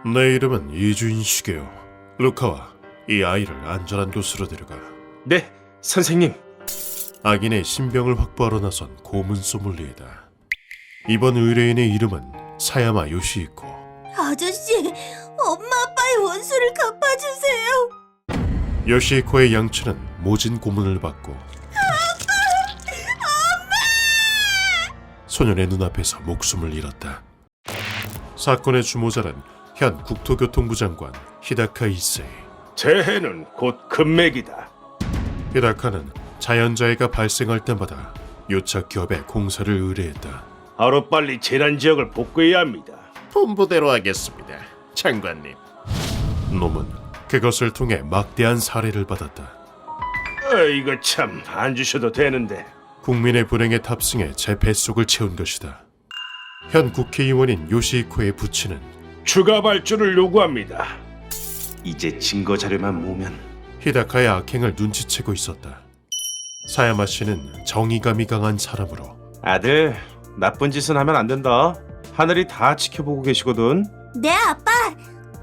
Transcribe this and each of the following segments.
내 이름은 이주인 시게요. 루카와 이 아이를 안전한 곳으로 데려가. 네, 선생님. 악인의 신병을 확보하러 나선 고문 소믈리에다. 이번 의뢰인의 이름은 사야마 요시히코. 아저씨, 엄마 아빠의 원수를 갚아주세요. 요시히코의 양치는 모진 고문을 받고 소년의 눈앞에서 목숨을 잃었다. 사건의 주모자는 현 국토교통부 장관 히다카 이세이. 재해는 곧 금맥이다. 히다카는 자연재해가 발생할 때마다 요착 기업에 공사를 의뢰했다. 하루빨리 재난 지역을 복구해야 합니다. 본부대로 하겠습니다, 장관님. 놈은 그것을 통해 막대한 사례를 받았다. 이거 참 안 주셔도 되는데. 국민의 불행에 탑승해 제 뱃속을 채운 것이다. 현 국회의원인 요시히코의 부친은 추가 발주를 요구합니다. 이제 증거 자료만 모으면. 히다카의 악행을 눈치채고 있었다. 사야마 씨는 정의감이 강한 사람으로 아들, 나쁜 짓은 하면 안 된다. 하늘이 다 지켜보고 계시거든. 네, 아빠.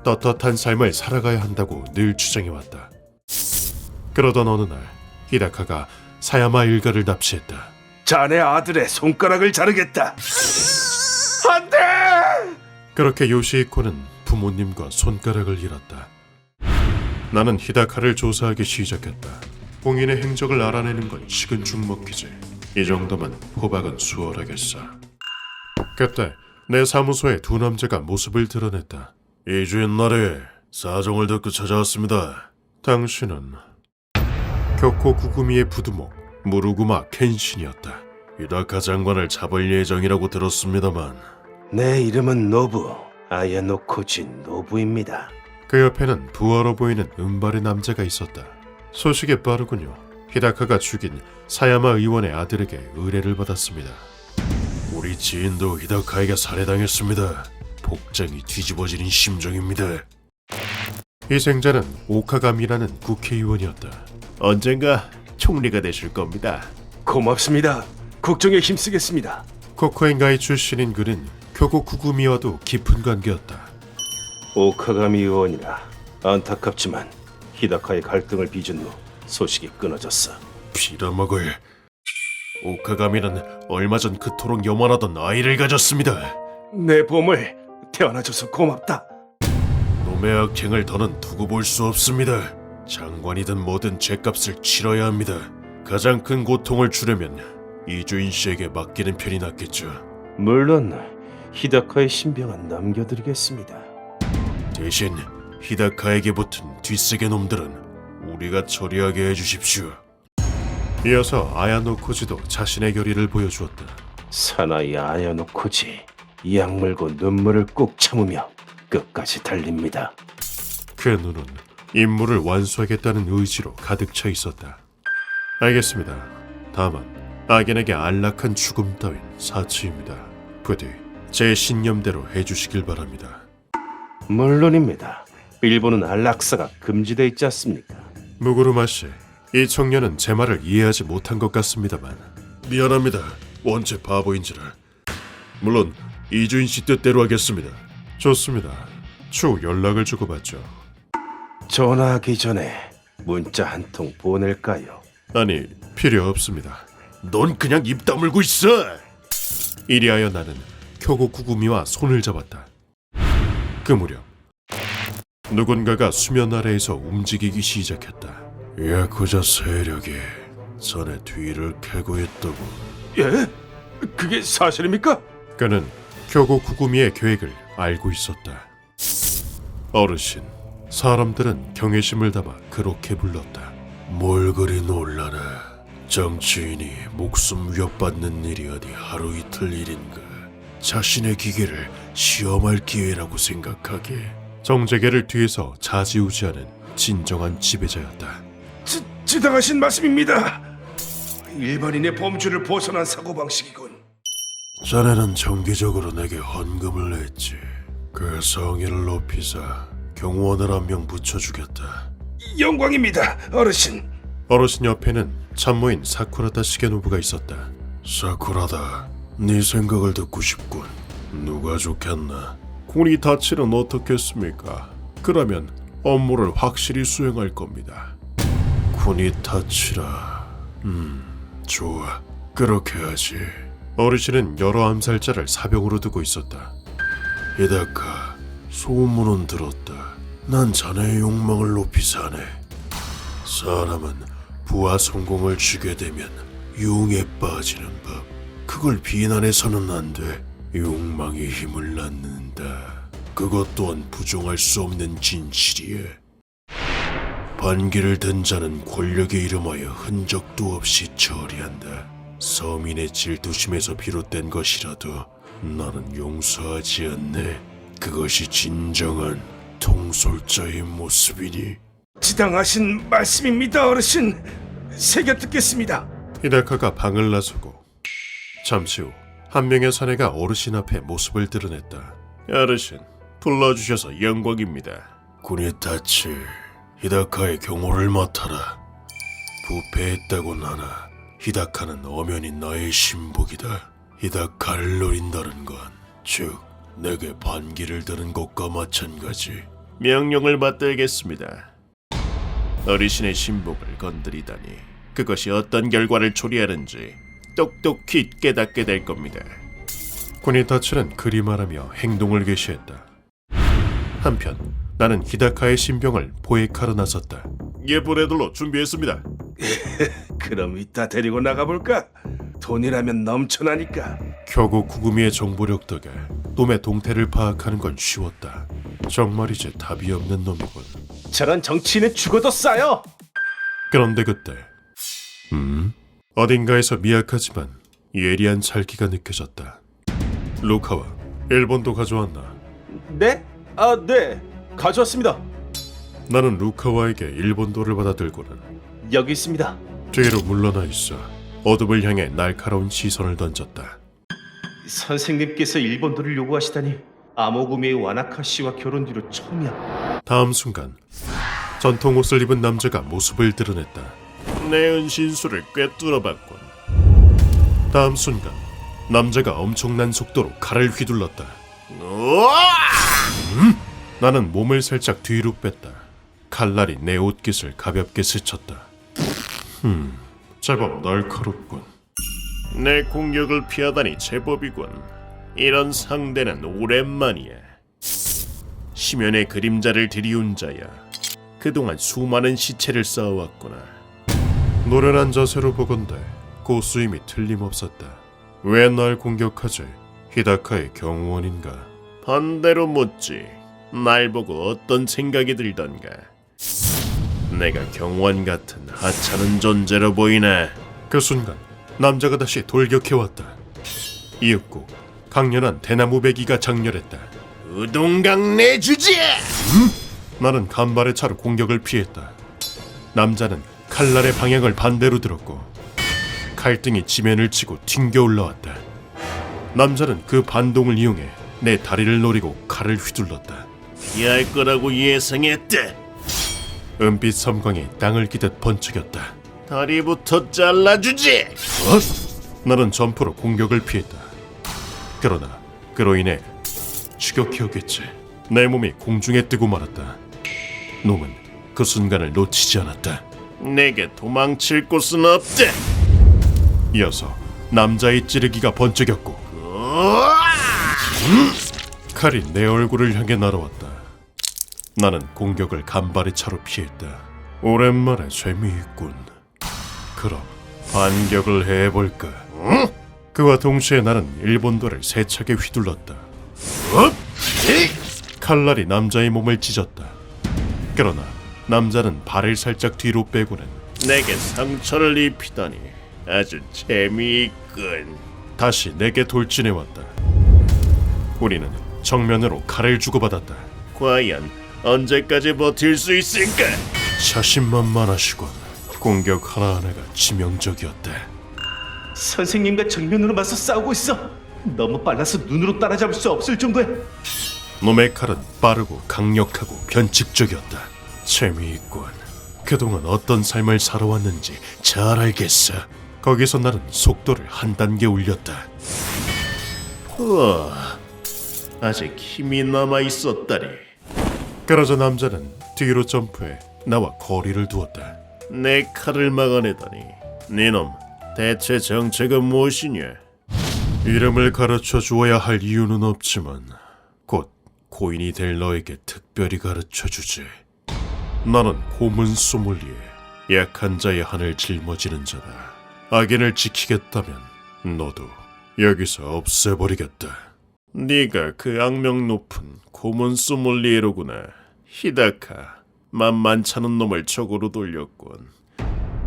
떳떳한 삶을 살아가야 한다고 늘 주장해왔다. 그러던 어느 날 히다카가 사야마 일가를 납치했다. 자네 아들의 손가락을 자르겠다. 안 돼! 그렇게 요시히코는 부모님과 손가락을 잃었다. 나는 히다카를 조사하기 시작했다. 공인의 행적을 알아내는 건 식은 죽 먹기지. 이 정도면 호박은 수월하겠어. 그때 내 사무소에 두 남자가 모습을 드러냈다. 이주인 나리, 사정을 듣고 찾아왔습니다. 당신은 교코 구구미의 부두목 무르구마 켄신이었다. 히다카 장관을 잡을 예정이라고 들었습니다만. 내 이름은 노부, 아야노코진 노부입니다. 그 옆에는 부어러 보이는 은발의 남자가 있었다. 소식이 빠르군요. 히다카가 죽인 사야마 의원의 아들에게 의뢰를 받았습니다. 우리 지인도 히다카에게 살해당했습니다. 복장이 뒤집어지는 심정입니다. 희생자는 오카가미라는 국회의원이었다. 언젠가 총리가 되실 겁니다. 고맙습니다. 국정에 힘쓰겠습니다. 코코엔가이 출신인 그는 교고 구구미와도 깊은 관계였다. 오카가미 의원이라 안타깝지만 히다카의 갈등을 빚은 후 소식이 끊어졌어. 빌어먹을. 오카가미는 얼마 전 그토록 염원하던 아이를 가졌습니다. 내 보물 태어나줘서 고맙다. 놈의 악행을 더는 두고 볼 수 없습니다. 장관이든 뭐든 죗값을 치러야 합니다. 가장 큰 고통을 주려면 이주인 씨에게 맡기는 편이 낫겠죠. 물론 히다카의 신병은 남겨드리겠습니다. 대신 히다카에게 붙은 뒷세계 놈들은 우리가 처리하게 해주십시오. 이어서 아야노코지도 자신의 결의를 보여주었다. 사나이 아야노코지, 약 물고 눈물을 꾹 참으며 끝까지 달립니다. 그 눈은 임무를 완수하겠다는 의지로 가득 차 있었다. 알겠습니다. 다만 악인에게 안락한 죽음 따윈 사치입니다. 부디 제 신념대로 해주시길 바랍니다. 물론입니다. 일본은 안락사가 금지돼 있지 않습니까? 무구루마 씨, 이 청년은 제 말을 이해하지 못한 것 같습니다만. 미안합니다. 원체 바보인지라. 물론 이주인 씨 뜻대로 하겠습니다. 좋습니다. 추후 연락을 주고받죠. 전화하기 전에 문자 한 통 보낼까요? 아니, 필요 없습니다. 넌 그냥 입 다물고 있어. 이리하여 나는 쿄고 구구미와 손을 잡았다. 그 무렵 누군가가 수면 아래에서 움직이기 시작했다. 야쿠자 세력이 전에 뒤를 캐고 있다고. 예? 그게 사실입니까? 그는 쿄고 구구미의 계획을 알고 있었다. 어르신, 사람들은 경외심을 담아 그렇게 불렀다. 뭘 그리 놀라나. 정치인이 목숨 위협받는 일이 어디 하루 이틀 일인가. 자신의 기계를 시험할 기회라고 생각하게. 정재계를 뒤에서 좌지우지하는 진정한 지배자였다. 지당하신 말씀입니다. 일반인의 범주를 벗어난 사고방식이군. 자네는 정기적으로 내게 헌금을 냈지. 그 성의를 높이사 경호원을 한 명 붙여주겠다. 영광입니다, 어르신. 어르신 옆에는 참모인 사쿠라다 시게노부가 있었다. 사쿠라다, 네 생각을 듣고 싶군. 누가 좋겠나? 군이다치는 어떻겠습니까? 그러면 업무를 확실히 수행할 겁니다. 군이다치라. 좋아. 그렇게 하지. 어르신은 여러 암살자를 사병으로 두고 있었다. 히다카, 소문은 들었다. 난 자네의 욕망을 높이 사네. 사람은 부하 성공을 주게 되면 용에 빠지는 법. 그걸 비난해서는 안 돼. 욕망이 힘을 낳는다. 그것 또한 부정할 수 없는 진실이에. 반기를 든 자는 권력에 이름하여 흔적도 없이 처리한다. 서민의 질투심에서 비롯된 것이라도 나는 용서하지 않네. 그것이 진정한 통솔자의 모습이니. 지당하신 말씀입니다, 어르신. 새겨 듣겠습니다. 히데카가 방을 나서고 잠시 후 한 명의 사내가 어르신 앞에 모습을 드러냈다. 어르신, 불러주셔서 영광입니다. 군이다치, 히다카의 경호를 맡아라. 부패했다곤 하나 히다카는 엄연히 나의 신복이다. 히다카를 노린다는 건 즉 내게 반기를 드는 것과 마찬가지. 명령을 받들겠습니다. 어르신의 신복을 건드리다니 그것이 어떤 결과를 초래하는지 똑똑히 깨닫게 될 겁니다. 군이다치는 그리 말하며 행동을 개시했다. 한편 나는 히다카의 신병을 포획하러 나섰다. 예보레들로 준비했습니다. 그럼 이따 데리고 나가볼까? 돈이라면 넘쳐나니까. 겨우 구구미의 정보력 덕에 놈의 동태를 파악하는 건 쉬웠다. 정말이지 답이 없는 놈이군. 저런 정치인은 죽어도 싸요. 그런데 그때 어딘가에서 미약하지만 예리한 살기가 느껴졌다. 루카와 일본도 가져왔나? 네? 아, 네. 가져왔습니다. 나는 루카와에게 일본도를 받아들고는 여기 있습니다. 뒤로 물러나 있어 어둠을 향해 날카로운 시선을 던졌다. 선생님께서 일본도를 요구하시다니 아모구미의 와나카 씨와 결혼 뒤로 처음이야. 다음 순간 전통 옷을 입은 남자가 모습을 드러냈다. 내 은신술을 꿰뚫어봤군. 다음 순간 남자가 엄청난 속도로 칼을 휘둘렀다. 나는 몸을 살짝 뒤로 뺐다. 칼날이 내 옷깃을 가볍게 스쳤다. 제법 날카롭군. 내 공격을 피하다니 제법이군. 이런 상대는 오랜만이야. 심연의 그림자를 들이운 자야. 그동안 수많은 시체를 쌓아왔구나. 노련한 자세로 보건대 고수임이 틀림없었다. 왜 날 공격하지? 히다카의 경호원인가? 반대로 묻지. 날 보고 어떤 생각이 들던가? 내가 경호원 같은 하찮은 존재로 보이나? 그 순간 남자가 다시 돌격해왔다. 이윽고 강렬한 대나무 배기가 장렬했다. 우동강 내주지! 나는 간발의 차로 공격을 피했다. 남자는 칼날의 방향을 반대로 들었고 칼등이 지면을 치고 튕겨 올라왔다. 남자는 그 반동을 이용해 내 다리를 노리고 칼을 휘둘렀다. 피할 거라고 예상했다. 은빛 섬광이 땅을 기듯 번쩍였다. 다리부터 잘라주지! 나는 점프로 공격을 피했다. 그러나 그로 인해 추격해오겠지. 내 몸이 공중에 뜨고 말았다. 놈은 그 순간을 놓치지 않았다. 내게 도망칠 곳은 없다. 이어서 남자의 찌르기가 번쩍였고 칼이 내 얼굴을 향해 날아왔다. 나는 공격을 간발의 차로 피했다. 오랜만에 재미있군. 그럼 반격을 해볼까? 그와 동시에 나는 일본도를 세차게 휘둘렀다. 칼날이 남자의 몸을 찢었다. 그러나 남자는 발을 살짝 뒤로 빼고는 내게 상처를 입히다니 아주 재미있군. 다시 내게 돌진해왔다. 우리는 정면으로 칼을 주고받았다. 과연 언제까지 버틸 수 있을까? 자신만만하시군. 공격 하나하나가 치명적이었다. 선생님과 정면으로 맞서 싸우고 있어. 너무 빨라서 눈으로 따라잡을 수 없을 정도야. 놈의 칼은 빠르고 강력하고 변칙적이었다. 재미있군. 그동안 어떤 삶을 살아왔는지 잘 알겠어. 거기서 나는 속도를 한 단계 올렸다. 우와, 아직 힘이 남아 있었다니. 그러자 남자는 뒤로 점프해 나와 거리를 두었다. 내 칼을 막아내다니. 네놈 대체 정체가 무엇이냐? 이름을 가르쳐 주어야 할 이유는 없지만 곧 고인이 될 너에게 특별히 가르쳐 주지. 나는 고문 소믈리에, 약한 자의 한을 짊어지는 자다. 악인을 지키겠다면 너도 여기서 없애버리겠다. 네가 그 악명 높은 고문 소믈리에로구나. 히다카, 만만찮은 놈을 적으로 돌렸군.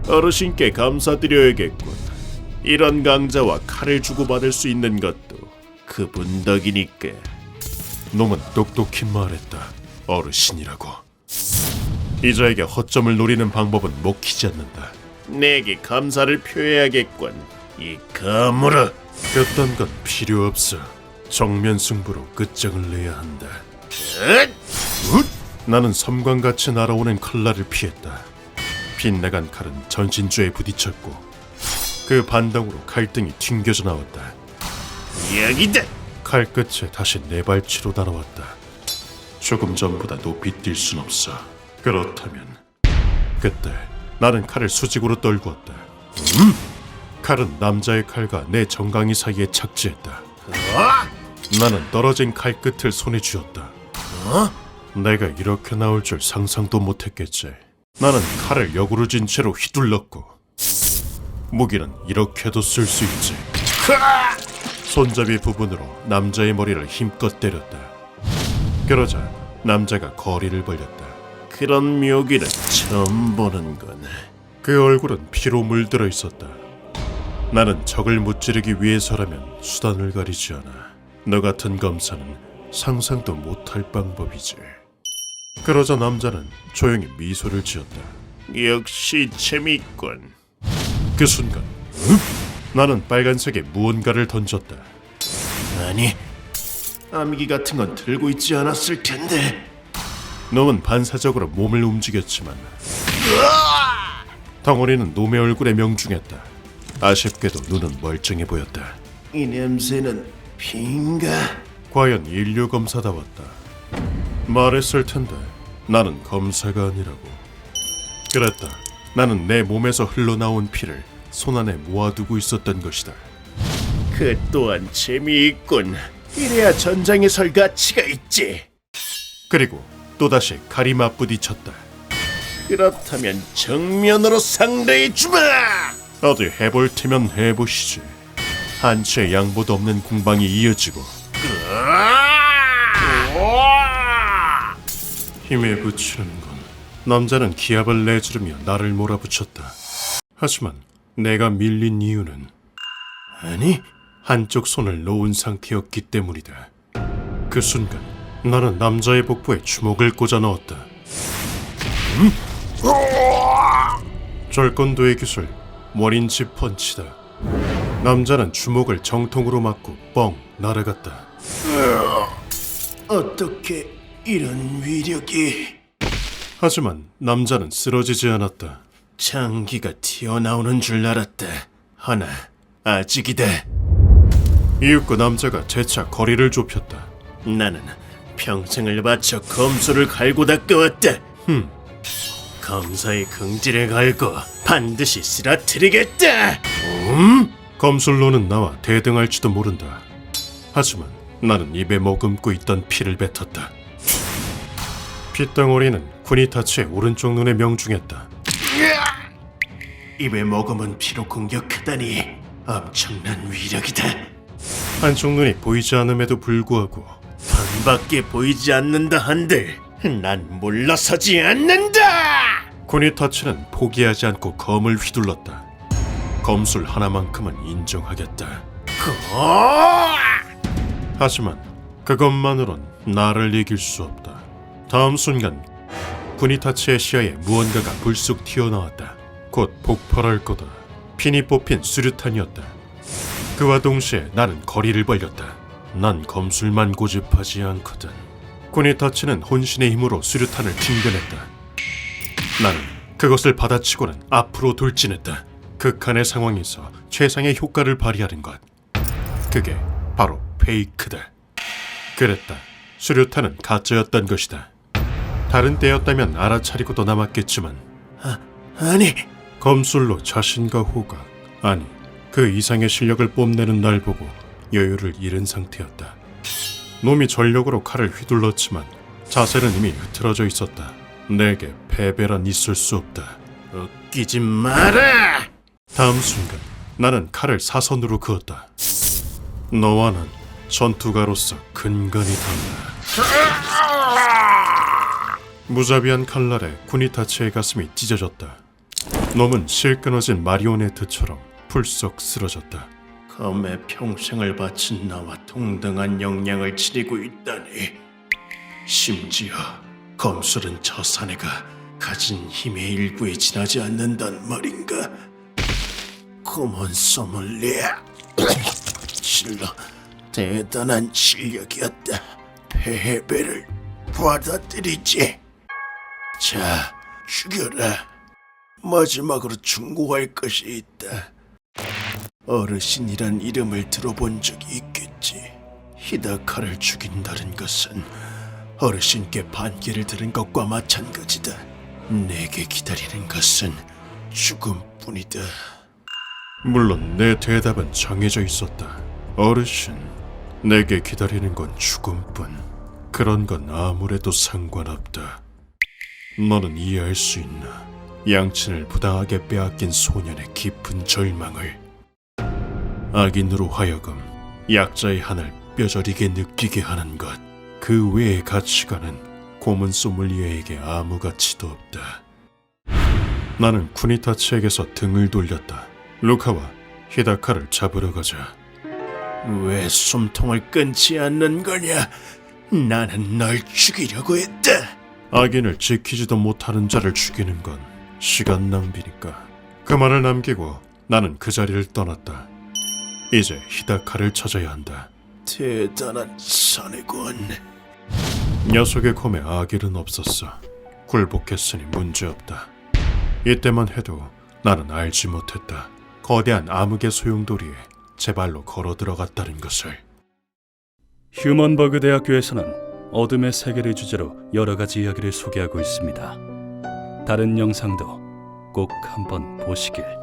어르신께 감사드려야겠군. 이런 강자와 칼을 주고받을 수 있는 것도 그분 덕이니까. 놈은 똑똑히 말했다. 어르신이라고. 이자에게 허점을 노리는 방법은 먹히지 않는다. 내게 감사를 표해야겠군. 이 가물어. 그딴 건 필요 없어. 정면 승부로 끝장을 내야 한다. 나는 섬광같이 날아오는 칼날을 피했다. 빗나간 칼은 전신주에 부딪혔고 그 반동으로 칼등이 튕겨져 나왔다. 여기다. 칼끝에 다시 네 발치로 날아왔다. 조금 전보다 높이 뛸 순 없어. 그렇다면 그때 나는 칼을 수직으로 떨구었다. 칼은 남자의 칼과 내 정강이 사이에 착지했다. 나는 떨어진 칼끝을 손에 쥐었다. 내가 이렇게 나올 줄 상상도 못했겠지. 나는 칼을 역으로 쥔 채로 휘둘렀고 무기는 이렇게도 쓸 수 있지. 손잡이 부분으로 남자의 머리를 힘껏 때렸다. 그러자 남자가 거리를 벌렸다. 그런 묘기는 처음 보는군. 그 얼굴은 피로 물들어 있었다. 나는 적을 무찌르기 위해서라면 수단을 가리지 않아. 너 같은 검사는 상상도 못할 방법이지. 그러자 남자는 조용히 미소를 지었다. 역시 재밌군. 그 순간 나는 빨간색의 무언가를 던졌다. 아니, 암기 같은 건 들고 있지 않았을 텐데. 놈은 반사적으로 몸을 움직였지만 덩어리는 놈의 얼굴에 명중했다. 아쉽게도 눈은 멀쩡해 보였다. 이 냄새는 피인가? 과연 인류 검사다웠다. 말했을 텐데 나는 검사가 아니라고. 그랬다. 나는 내 몸에서 흘러나온 피를 손안에 모아두고 있었던 것이다. 그 또한 재미있군. 이래야 전장에 설 가치가 있지. 그리고 또다시 칼이 맞부딪혔다. 그렇다면 정면으로 상대해주마! 어디 해볼 테면 해보시지. 한치의 양보도 없는 공방이 이어지고 힘에 부치는 건 남자는 기합을 내지르며 나를 몰아붙였다. 하지만 내가 밀린 이유는 아니, 한쪽 손을 놓은 상태였기 때문이다. 그 순간 나는 남자의 복부에 주먹을 꽂아 넣었다. 절권도의 기술 원인치 펀치다. 남자는 주먹을 정통으로 맞고 뻥 날아갔다. 어떻게 이런 위력이... 하지만 남자는 쓰러지지 않았다. 장기가 튀어나오는 줄 알았다. 허나 아직이다. 이윽고 남자가 재차 거리를 좁혔다. 나는 평생을 바쳐 검술을 갈고 닦아왔다. 검사의 긍지를 갈고 반드시 쓰러뜨리겠다. 검술로는 나와 대등할지도 모른다. 하지만 나는 입에 머금고 있던 피를 뱉었다. 핏덩어리는 쿠니타치의 오른쪽 눈에 명중했다. 입에 머금은 피로 공격하다니 엄청난 위력이다. 한쪽 눈이 보이지 않음에도 불구하고 반밖에 보이지 않는다 한들 난 물러서지 않는다. 쿠니타치는 포기하지 않고 검을 휘둘렀다. 검술 하나만큼은 인정하겠다. 하지만 그것만으론 나를 이길 수 없다. 다음 순간 쿠니타치의 시야에 무언가가 불쑥 튀어나왔다. 곧 폭발할 거다. 핀이 뽑힌 수류탄이었다. 그와 동시에 나는 거리를 벌렸다. 난 검술만 고집하지 않거든. 쿠니타치는 혼신의 힘으로 수류탄을 튕겨냈다. 나는 그것을 받아치고는 앞으로 돌진했다. 극한의 상황에서 최상의 효과를 발휘하는 것. 그게 바로 페이크다. 그랬다. 수류탄은 가짜였던 것이다. 다른 때였다면 알아차리고도 남았겠지만 아니, 검술로 자신과 호각, 아니 그 이상의 실력을 뽐내는 날 보고 여유를 잃은 상태였다. 놈이 전력으로 칼을 휘둘렀지만 자세는 이미 흐트러져 있었다. 내게 패배란 있을 수 없다. 웃기지 마라! 다음 순간 나는 칼을 사선으로 그었다. 너와 난 전투가로서 근간이 닿는다. 무자비한 칼날에 쿠니타치의 가슴이 찢어졌다. 놈은 실 끊어진 마리오네트처럼 풀썩 쓰러졌다. 검에 평생을 바친 나와 동등한 역량을 지니고 있다니. 심지어 검술은 저 사내가 가진 힘의 일부에 지나지 않는단 말인가? 검은 소믈리에 실로 대단한 실력이었다. 패배를 받아들이지. 자, 죽여라. 마지막으로 충고할 것이 있다. 어르신이란 이름을 들어본 적이 있겠지. 히다카를 죽인다는 것은 어르신께 반기를 들은 것과 마찬가지다. 내게 기다리는 것은 죽음뿐이다. 물론 내 대답은 정해져 있었다. 어르신, 내게 기다리는 건 죽음뿐. 그런 건 아무래도 상관없다. 너는 이해할 수 있나? 양친을 부당하게 빼앗긴 소년의 깊은 절망을. 악인으로 하여금 약자의 한을 뼈저리게 느끼게 하는 것. 그 외의 가치관은 고문 소믈리에에게 아무 가치도 없다. 나는 쿠니타치에게서 등을 돌렸다. 루카와 히다카를 잡으러 가자. 왜 숨통을 끊지 않는 거냐? 나는 널 죽이려고 했다. 악인을 지키지도 못하는 자를 죽이는 건 시간 낭비니까. 그 말을 남기고 나는 그 자리를 떠났다. 이제 히다카를 찾아야 한다. 대단한 사내군. 녀석의 검에 악일은 없었어. 굴복했으니 문제없다. 이때만 해도 나는 알지 못했다. 거대한 암흑의 소용돌이에 제 발로 걸어 들어갔다는 것을. 휴먼버그 대학교에서는 어둠의 세계를 주제로 여러 가지 이야기를 소개하고 있습니다. 다른 영상도 꼭 한번 보시길.